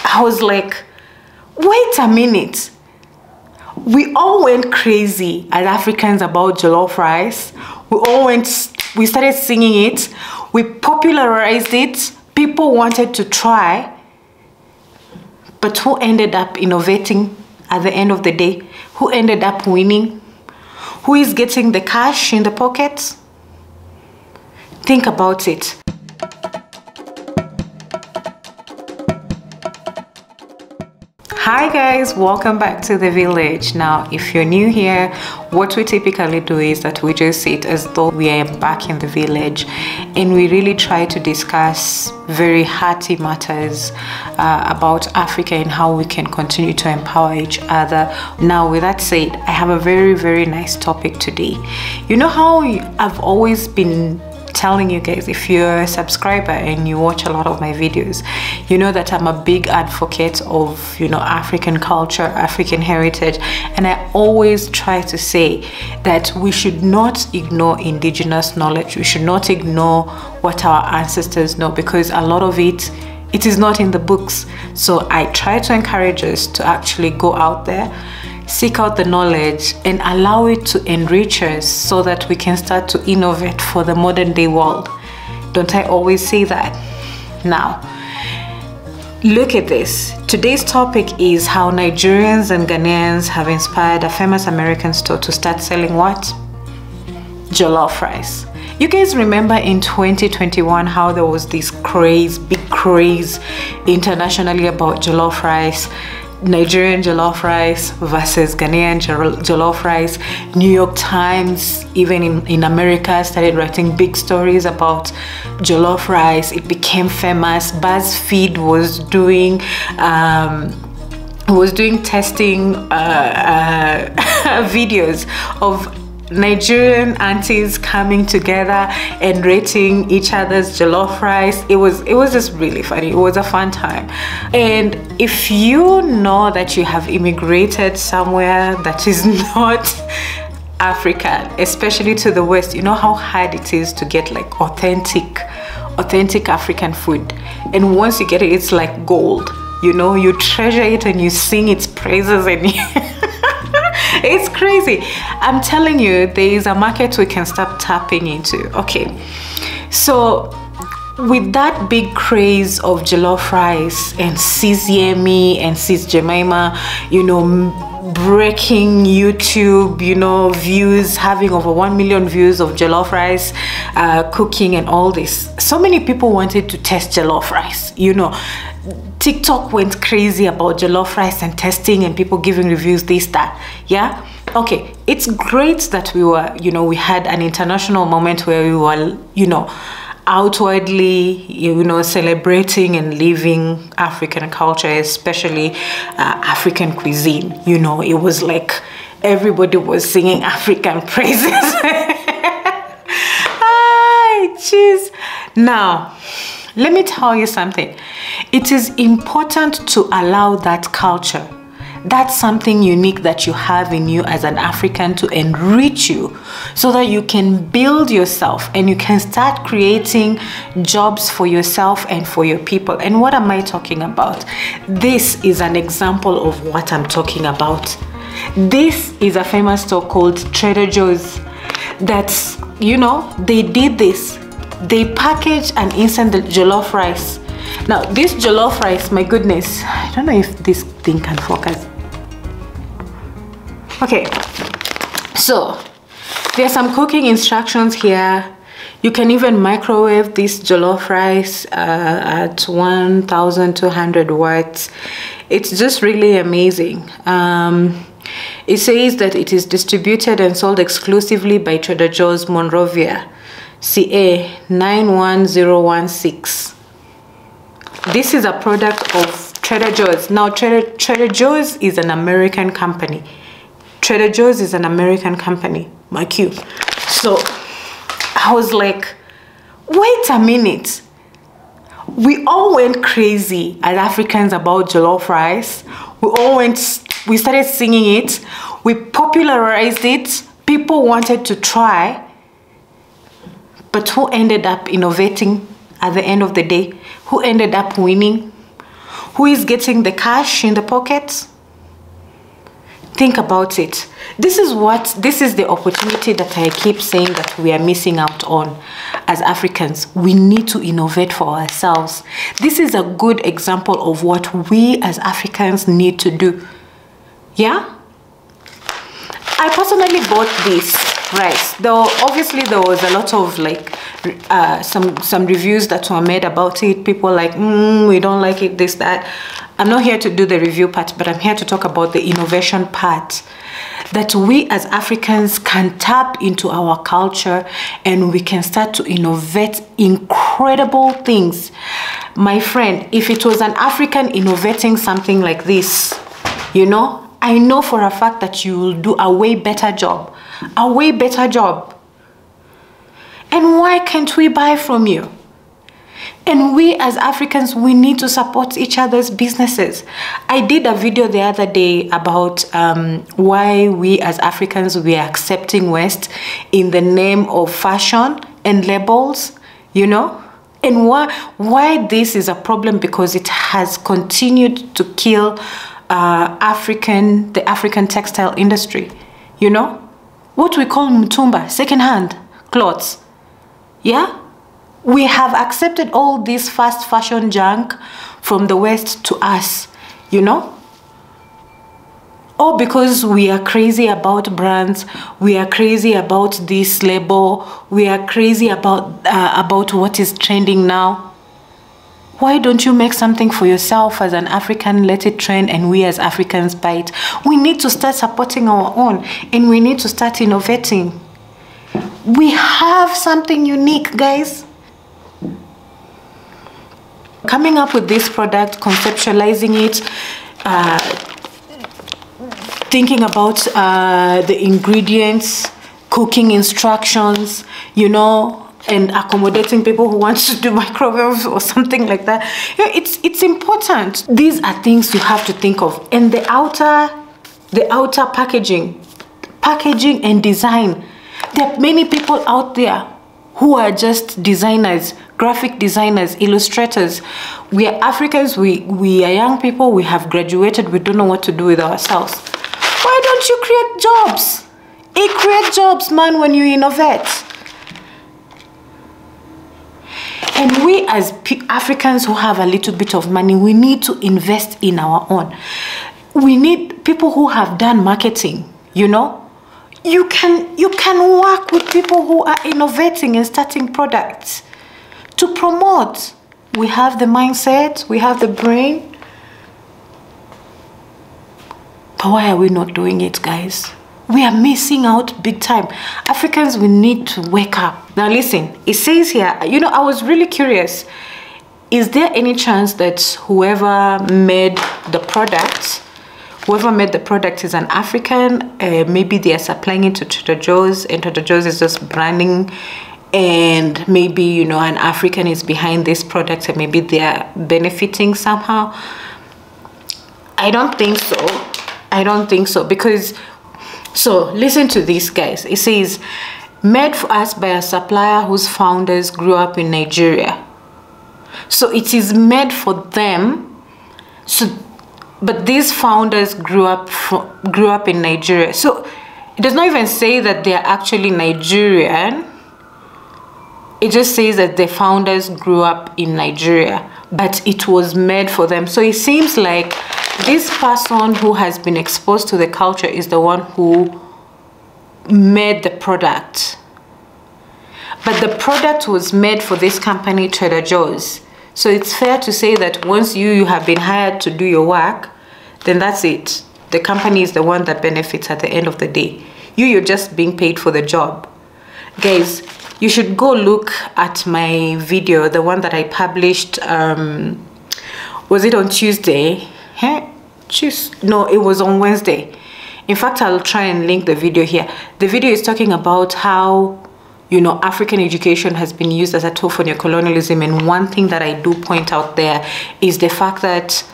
I was like, wait a minute. We all went crazy as Africans about jollof rice. We started singing it. We popularized it. People wanted to try. But who ended up innovating at the end of the day? Who ended up winning? Who is getting the cash in the pockets? Think about it. Hi guys, welcome back to the village. Now if you're new here, what we typically do is that we just sit as though we are back in the village and we really try to discuss very hearty matters about Africa and how we can continue to empower each other. Now with that said, I have a very nice topic today. You know how I've always been telling you guys, if you're a subscriber and you watch a lot of my videos, you know that I'm a big advocate of, African culture, African heritage, and I always try to say that we should not ignore indigenous knowledge. We should not ignore what our ancestors know, because a lot of it is not in the books. So I try to encourage us to actually go out there, seek out the knowledge and allow it to enrich us so that we can start to innovate for the modern day world. Don't I always say that? Now, look at this. Today's topic is how Nigerians and Ghanaians have inspired a famous American store to start selling what? Jollof rice. You guys remember in 2021 how there was this big craze internationally about jollof rice? Nigerian jollof rice versus Ghanaian jollof rice. New York Times, even in America, started writing big stories about jollof rice. It became famous. BuzzFeed was doing testing videos of Nigerian aunties coming together and rating each other's jollof rice. It was just really funny. It was a fun time. And if you know that you have immigrated somewhere that is not Africa, especially to the West, you know how hard it is to get like authentic African food. And once you get it, it's like gold. You treasure it and you sing its praises and it's crazy. I'm telling you, there is a market we can start tapping into. Okay, so with that big craze of jollof rice and Sis Yemi and Sis Jemima, breaking YouTube, views, having over 1 million views of jollof rice cooking and all this. So many people wanted to test jollof rice, TikTok went crazy about jollof rice and testing and people giving reviews, this, that. Yeah. Okay. It's great that we were, we had an international moment where we were, outwardly, celebrating and living African culture, especially African cuisine. It was like everybody was singing African praises. Ay, jeez. Now, let me tell you something. It is important to allow that culture, that's something unique that you have in you as an African, to enrich you so that you can build yourself and you can start creating jobs for yourself and for your people. And what am I talking about? This is an example of what I'm talking about. This is a famous store called Trader Joe's. That's, they did this. They package and instant the jollof rice. Now this jollof rice, my goodness, I don't know if this thing can focus. Okay, so there's some cooking instructions here. You can even microwave this jollof rice at 1200 watts. It's just really amazing. It says that it is distributed and sold exclusively by Trader Joe's, Monrovia, CA 91016. This is a product of Trader Joe's. Now, Trader Joe's is an American company. Trader Joe's is an American company, mark you. So I was like, wait a minute. We all went crazy as Africans about jollof rice. We started singing it. We popularized it. People wanted to try. But who ended up innovating at the end of the day? Who ended up winning? Who is getting the cash in the pockets? Think about it. This is the opportunity that I keep saying that we are missing out on as Africans. We need to innovate for ourselves. This is a good example of what we as Africans need to do. Yeah? I personally bought this rice, though obviously there was a lot of like some reviews that were made about it. People like, we don't like it, this, that. I'm not here to do the review part, but I'm here to talk about the innovation part, that we as Africans can tap into our culture and we can start to innovate incredible things. My friend, if it was an African innovating something like this, you know, I know for a fact that you will do a way better job. A way better job. And why can't we buy from you? And we as Africans, we need to support each other's businesses. I did a video the other day about why we as Africans, we are accepting West in the name of fashion and labels, you know? And why this is a problem, because it has continued to kill the African textile industry, you know? What we call mutumba, second-hand clothes. Yeah? We have accepted all this fast fashion junk from the West to us, you know? All because we are crazy about brands, we are crazy about this label, we are crazy about what is trending now. Why don't you make something for yourself as an African, let it trend, and we as Africans buy it? We need to start supporting our own, and we need to start innovating. We have something unique, guys. Coming up with this product, conceptualizing it, thinking about the ingredients, cooking instructions, you know, and accommodating people who want to do microwaves or something like that. You know, it's important. These are things you have to think of. And the outer packaging and design. There are many people out there who are just designers, graphic designers, illustrators. We are Africans, we are young people, we have graduated, we don't know what to do with ourselves. Why don't you create jobs? Create jobs, man, when you innovate. And we as Africans who have a little bit of money, we need to invest in our own. We need people who have done marketing, you know. You can work with people who are innovating and starting products to promote. We have the mindset, we have the brain. But why are we not doing it, guys? We are missing out big time. Africans, we need to wake up. Now listen, it says here, you know, I was really curious. Is there any chance that whoever made the product is an African? Maybe they are supplying it to Trader Joe's, and Trader Joe's is just branding, and maybe, you know, an African is behind this product and maybe they are benefiting somehow. I don't think so. I don't think so, because, so listen to this, guys. It says, made for us by a supplier whose founders grew up in Nigeria. So it is made for them. So, but these founders grew up in Nigeria. So it does not even say that they are actually Nigerian. It just says that the founders grew up in Nigeria, but it was made for them. So it seems like this person who has been exposed to the culture is the one who made the product. But the product was made for this company, Trader Joe's. So it's fair to say that once you have been hired to do your work, then that's it. The company is the one that benefits at the end of the day. You're just being paid for the job. Guys, you should go look at my video, the one that I published, was it on Tuesday? No, it was on Wednesday. In fact, I'll try and link the video here. The video is talking about how, you know, African education has been used as a tool for neocolonialism. And one thing that I do point out there is the fact that,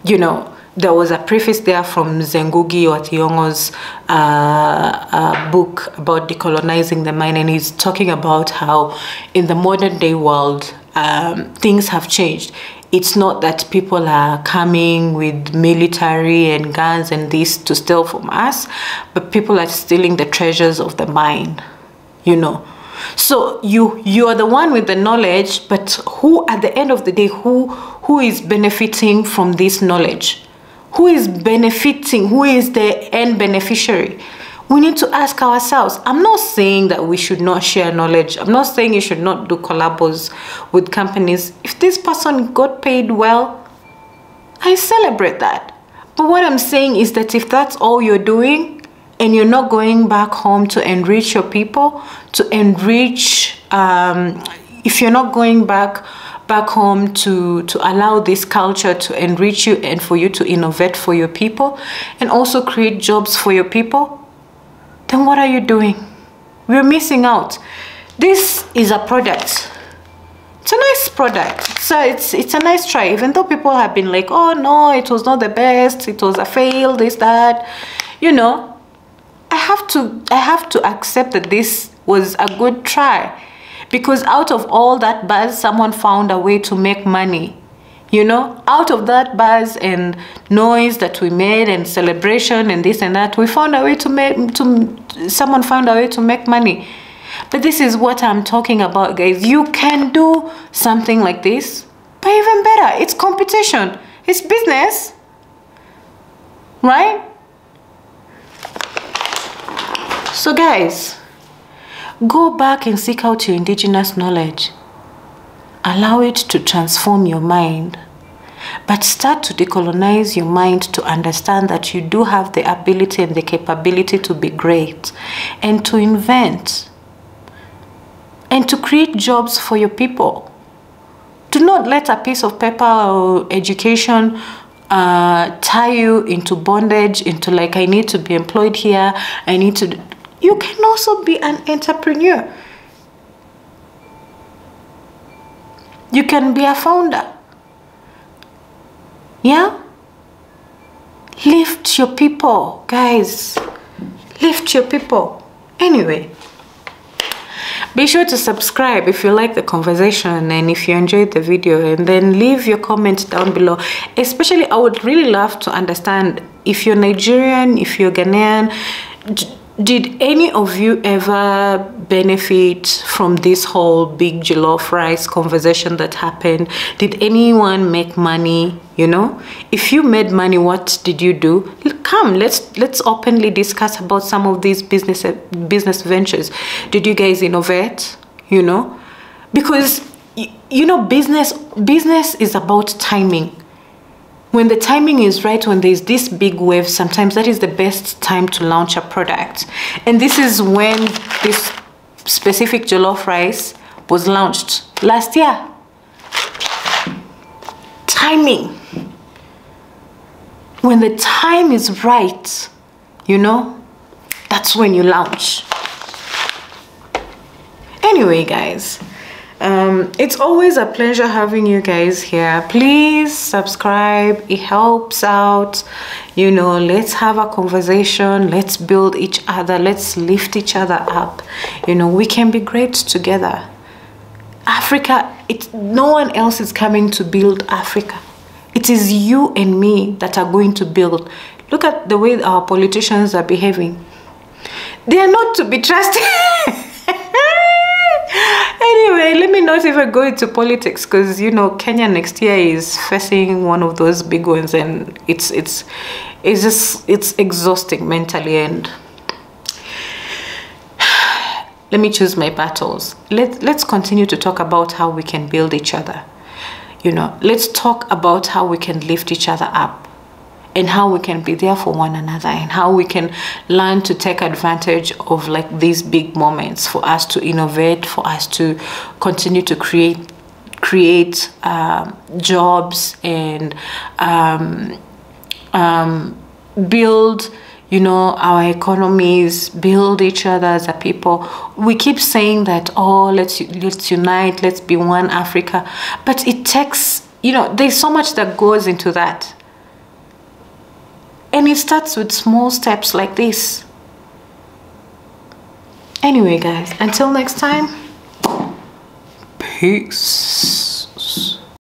you know, there was a preface there from Zengugi Wationgo's book about decolonizing the mind, and he's talking about how in the modern day world things have changed. it's not that people are coming with military and guns and this to steal from us, but people are stealing the treasures of the mind, you know. So you are the one with the knowledge, but who at the end of the day, who is benefiting from this knowledge? Who is benefiting? Who is the end beneficiary? We need to ask ourselves. I'm not saying that we should not share knowledge. I'm not saying you should not do collabos with companies. If this person got paid well, I celebrate that. But what I'm saying is that if that's all you're doing and you're not going back home to enrich your people, to enrich, if you're not going back home to allow this culture to enrich you and for you to innovate for your people and also create jobs for your people, then what are you doing? We're missing out. This is a product. It's a nice product. So it's a nice try. Even though people have been like, oh no, it was not the best, it was a fail, this, that. You know, I have to accept that this was a good try. Because out of all that buzz, someone found a way to make money. You know, out of that buzz and noise that we made and celebration and this and that, we found a way someone found a way to make money. But this is what I'm talking about, guys. You can do something like this, but even better. It's competition. It's business. Right? So guys, go back and seek out your indigenous knowledge. Allow it to transform your mind. But start to decolonize your mind to understand that you do have the ability and the capability to be great and to invent and to create jobs for your people. Do not let a piece of paper or education tie you into bondage, into like, I need to be employed here, I need to... You can also be an entrepreneur. You can be a founder. Yeah? Lift your people, guys. Lift your people. Anyway, be sure to subscribe if you like the conversation and if you enjoyed the video, and then leave your comment down below. Especially, I would really love to understand if you're Nigerian, if you're Ghanaian. Did any of you ever benefit from this whole big jollof rice conversation that happened? Did anyone make money? You know, if you made money, what did you do? Come, let's openly discuss about some of these business ventures. Did you guys innovate? You know, because you know, business is about timing. When the timing is right, when there's this big wave, sometimes that is the best time to launch a product. And this is when this specific jollof rice was launched last year. Timing. When the time is right, you know, that's when you launch. Anyway, guys, it's always a pleasure having you guys here. Please subscribe. It helps out. You know, let's have a conversation. Let's build each other. Let's lift each other up. You know, we can be great together. Africa, no one else is coming to build Africa. It is you and me that are going to build. Look at the way our politicians are behaving. They are not to be trusted. Anyway, let me not even go into politics, because you know, Kenya next year is facing one of those big ones, and it's exhausting mentally. And let me choose my battles. Let's continue to talk about how we can build each other. You know, let's talk about how we can lift each other up, and how we can be there for one another, and how we can learn to take advantage of like these big moments for us to innovate, for us to continue to create jobs and build, you know, our economies, build each other as a people. We keep saying that, oh, let's unite, let's be one Africa, but it takes, you know, there's so much that goes into that. And it starts with small steps like this. Anyway, guys, until next time, peace.